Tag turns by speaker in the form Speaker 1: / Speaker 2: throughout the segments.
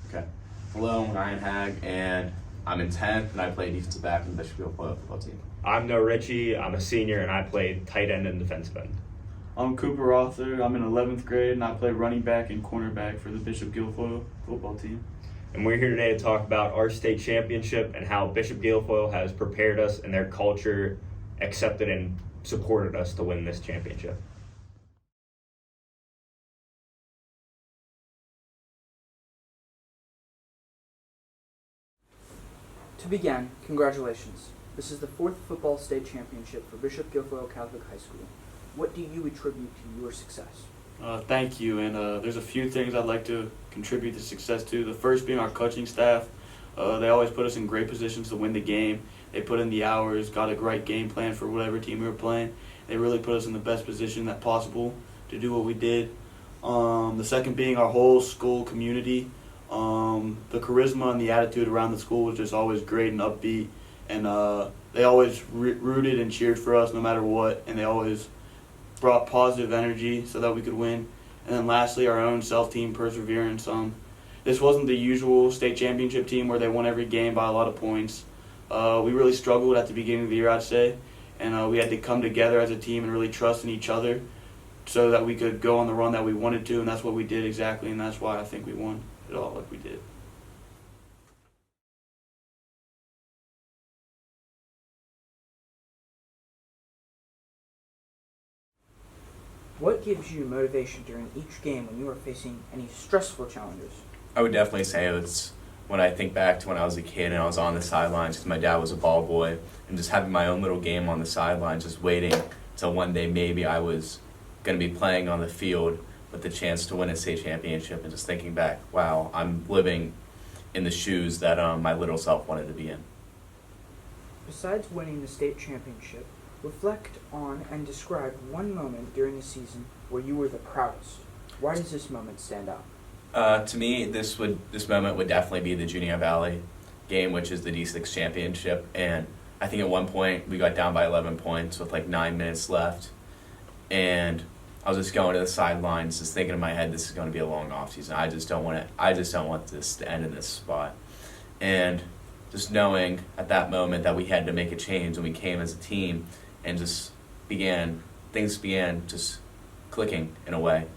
Speaker 1: Okay. Hello, I'm Ryan Hag, and I'm in 10th, and I play defensive back in the Bishop Guilfoyle football team.
Speaker 2: I'm Noah Ritchie. I'm a senior, and I play tight end and defensive end.
Speaker 3: I'm Cooper Rother. I'm in 11th grade, and I play running back and cornerback for the Bishop Guilfoyle football team.
Speaker 2: And we're here today to talk about our state championship and how Bishop Guilfoyle has prepared us and their culture accepted and supported us to win this championship.
Speaker 4: To begin, congratulations. This is the 4th football state championship for Bishop Guilfoyle Catholic High School. What do you attribute to your success?
Speaker 3: Thank you, and there's a few things I'd like to contribute to success to. The first being our coaching staff. They always put us in great positions to win the game. They put in the hours, got a great game plan for whatever team we were playing. They really put us in the best position that possible to do what we did. The second being our whole school community. The charisma and the attitude around the school was just always great and upbeat, and they always rooted and cheered for us no matter what, and they always brought positive energy so that we could win. And then lastly, our own self-team perseverance. This wasn't the usual state championship team where they won every game by a lot of points. We really struggled at the beginning of the year, I'd say, and we had to come together as a team and really trust in each other so that we could go on the run that we wanted to, and that's what we did exactly, and that's why I think we won it all like we did.
Speaker 4: What gives you motivation during each game when you are facing any stressful challenges?
Speaker 1: I would definitely say it's when I think back to when I was a kid and I was on the sidelines because my dad was a ball boy, and just having my own little game on the sidelines, just waiting till one day maybe I was going to be playing on the field with the chance to win a state championship, and just thinking back, wow, I'm living in the shoes that my little self wanted to be in.
Speaker 4: Besides winning the state championship, reflect on and describe one moment during the season where you were the proudest. Why does this moment stand out?
Speaker 1: To me, this moment would definitely be the Junior Valley game, which is the D6 championship. And I think at one point we got down by 11 points with like 9 minutes left, and I was just going to the sidelines, just thinking in my head, this is going to be a long off season. I just don't want this to end in this spot. And just knowing at that moment that we had to make a change, and we came as a team, and things began just clicking in a way.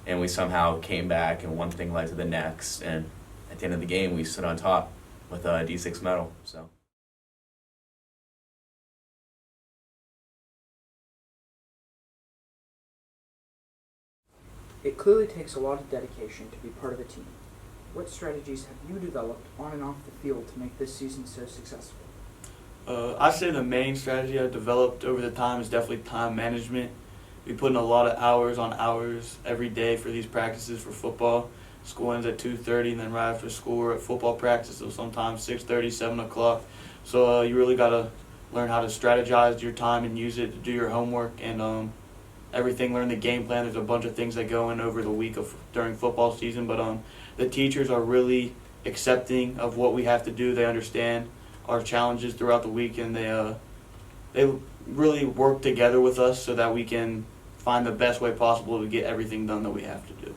Speaker 1: And we somehow came back, and one thing led to the next, and at the end of the game, we stood on top with a D6 medal. So.
Speaker 4: It clearly takes a lot of dedication to be part of a team. What strategies have you developed on and off the field to make this season so successful?
Speaker 3: I'd say the main strategy I've developed over the time is definitely time management. We put in a lot of hours on hours every day for these practices for football. School ends at 2:30, and then right after school we're at football practice, so sometimes 6:30, 7 o'clock. So you really got to learn how to strategize your time and use it to do your homework and everything. Learn the game plan. There's a bunch of things that go in over the week during football season, but the teachers are really accepting of what we have to do. They understand our challenges throughout the week, and they really work together with us so that we can find the best way possible to get everything done that we have to do.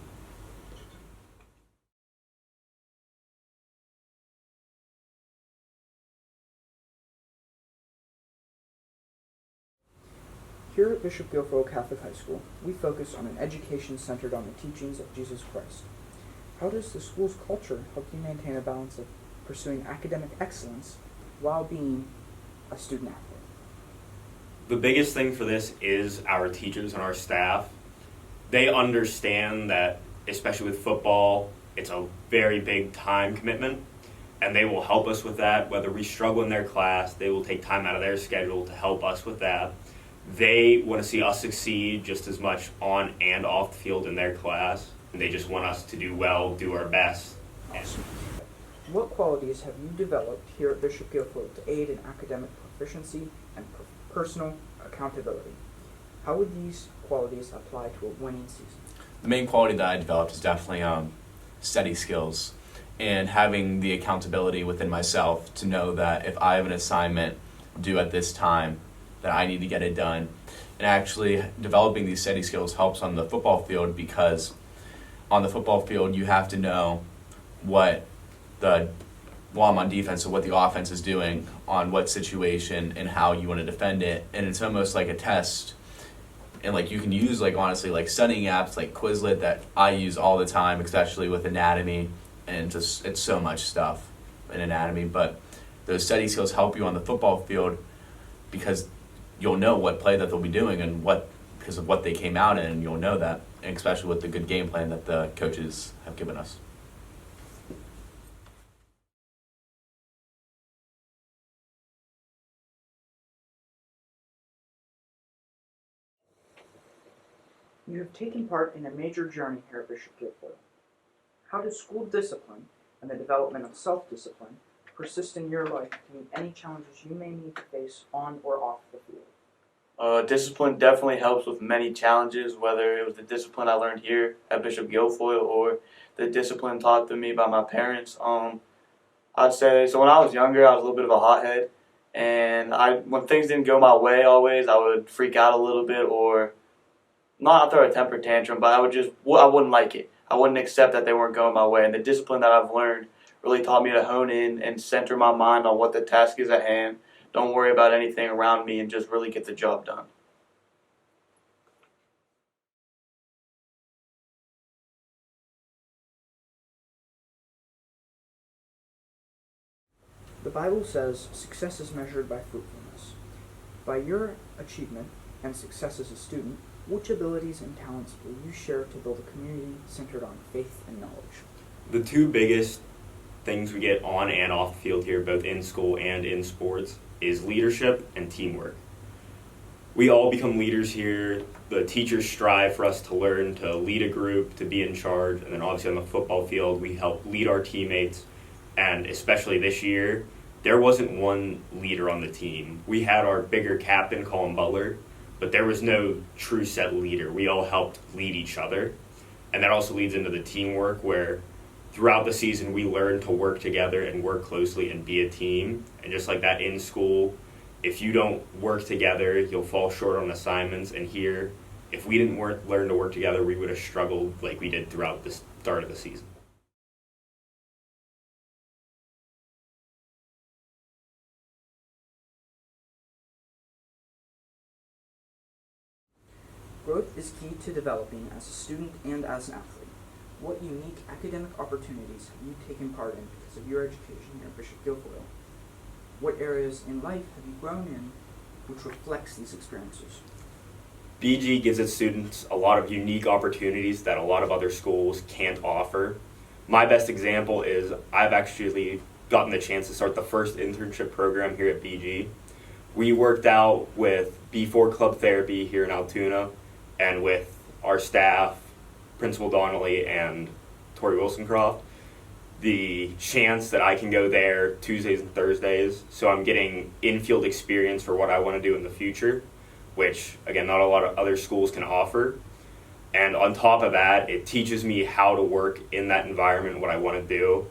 Speaker 4: Here at Bishop Guilfoyle Catholic High School, we focus on an education centered on the teachings of Jesus Christ. How does the school's culture help you maintain a balance of pursuing academic excellence while being a student athlete?
Speaker 2: The biggest thing for this is our teachers and our staff. They understand that, especially with football, it's a very big time commitment, and they will help us with that. Whether we struggle in their class, they will take time out of their schedule to help us with that. They want to see us succeed just as much on and off the field in their class. And they just want us to do well, do our best.
Speaker 4: Awesome. What qualities have you developed here at Bishop Guilfoyle to aid in academic proficiency and personal accountability? How would these qualities apply to a winning season?
Speaker 1: The main quality that I developed is definitely study skills and having the accountability within myself to know that if I have an assignment due at this time, that I need to get it done. And actually developing these study skills helps on the football field, because on the football field you have to know what the while I'm on defense, so what the offense is doing on what situation and how you want to defend it, and it's almost like a test. And like you can use like honestly like studying apps like Quizlet that I use all the time, especially with anatomy, and just it's so much stuff in anatomy. But those study skills help you on the football field because you'll know what play that they'll be doing and what because of what they came out in, and you'll know that, and especially with the good game plan that the coaches have given us.
Speaker 4: You have taken part in a major journey here at Bishop Guilfoyle. How does school discipline and the development of self-discipline persist in your life to meet any challenges you may need to face on or off the field?
Speaker 3: Discipline definitely helps with many challenges, whether it was the discipline I learned here at Bishop Guilfoyle or the discipline taught to me by my parents. I'd say, so when I was younger, I was a little bit of a hothead, and when things didn't go my way always, I would freak out a little bit or not throw a temper tantrum, but I wouldn't like it. I wouldn't accept that they weren't going my way, and the discipline that I've learned really taught me to hone in and center my mind on what the task is at hand. Don't worry about anything around me and just really get the job done.
Speaker 4: The Bible says success is measured by fruitfulness. By your achievement and success as a student, which abilities and talents will you share to build a community centered on faith and knowledge?
Speaker 2: The two biggest things we get on and off the field here, both in school and in sports, is leadership and teamwork. We all become leaders here. The teachers strive for us to learn to lead a group, to be in charge, and then obviously on the football field, we help lead our teammates. And especially this year, there wasn't one leader on the team. We had our bigger captain, Colin Butler, but there was no true set leader. We all helped lead each other. And that also leads into the teamwork where throughout the season we learned to work together and work closely and be a team. And just like that in school, if you don't work together, you'll fall short on assignments. And here, if we didn't learn to work together, we would have struggled like we did throughout the start of the season.
Speaker 4: Growth is key to developing as a student and as an athlete. What unique academic opportunities have you taken part in because of your education here at Bishop Guilfoyle? What areas in life have you grown in which reflects these experiences?
Speaker 2: BG gives its students a lot of unique opportunities that a lot of other schools can't offer. My best example is I've actually gotten the chance to start the first internship program here at BG. We worked out with B4 Club Therapy here in Altoona and with our staff, Principal Donnelly and Tori Wilsoncroft, the chance that I can go there Tuesdays and Thursdays. So I'm getting in-field experience for what I want to do in the future, which, again, not a lot of other schools can offer. And on top of that, it teaches me how to work in that environment, what I want to do.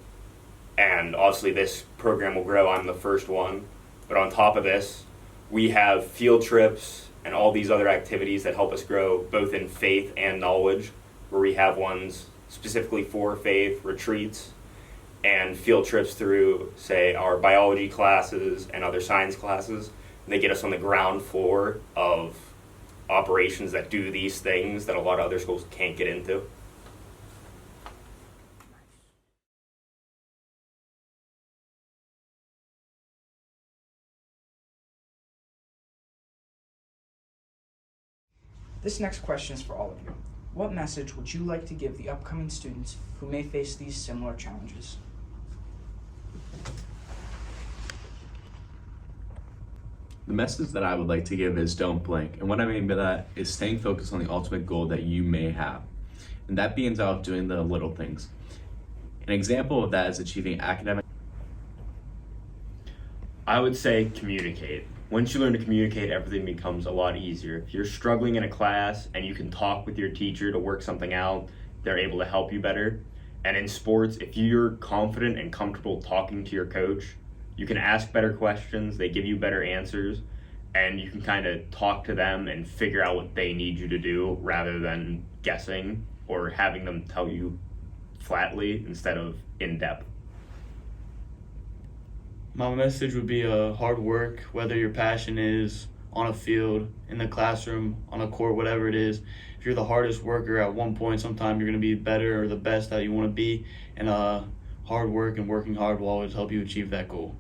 Speaker 2: And obviously this program will grow. I'm the first one. But on top of this, we have field trips and all these other activities that help us grow both in faith and knowledge, where we have ones specifically for faith, retreats, and field trips through, say, our biology classes and other science classes. And they get us on the ground floor of operations that do these things that a lot of other schools can't get into.
Speaker 4: This next question is for all of you. What message would you like to give the upcoming students who may face these similar challenges?
Speaker 1: The message that I would like to give is don't blink. And what I mean by that is staying focused on the ultimate goal that you may have. And that begins out doing the little things. An example of that is achieving academic.
Speaker 2: I would say communicate. Once you learn to communicate, everything becomes a lot easier. If you're struggling in a class and you can talk with your teacher to work something out, they're able to help you better. And in sports, if you're confident and comfortable talking to your coach, you can ask better questions, they give you better answers, and you can kind of talk to them and figure out what they need you to do rather than guessing or having them tell you flatly instead of in depth.
Speaker 3: My message would be hard work, whether your passion is on a field, in the classroom, on a court, whatever it is. If you're the hardest worker at one point, sometime you're going to be better or the best that you want to be. And hard work and working hard will always help you achieve that goal.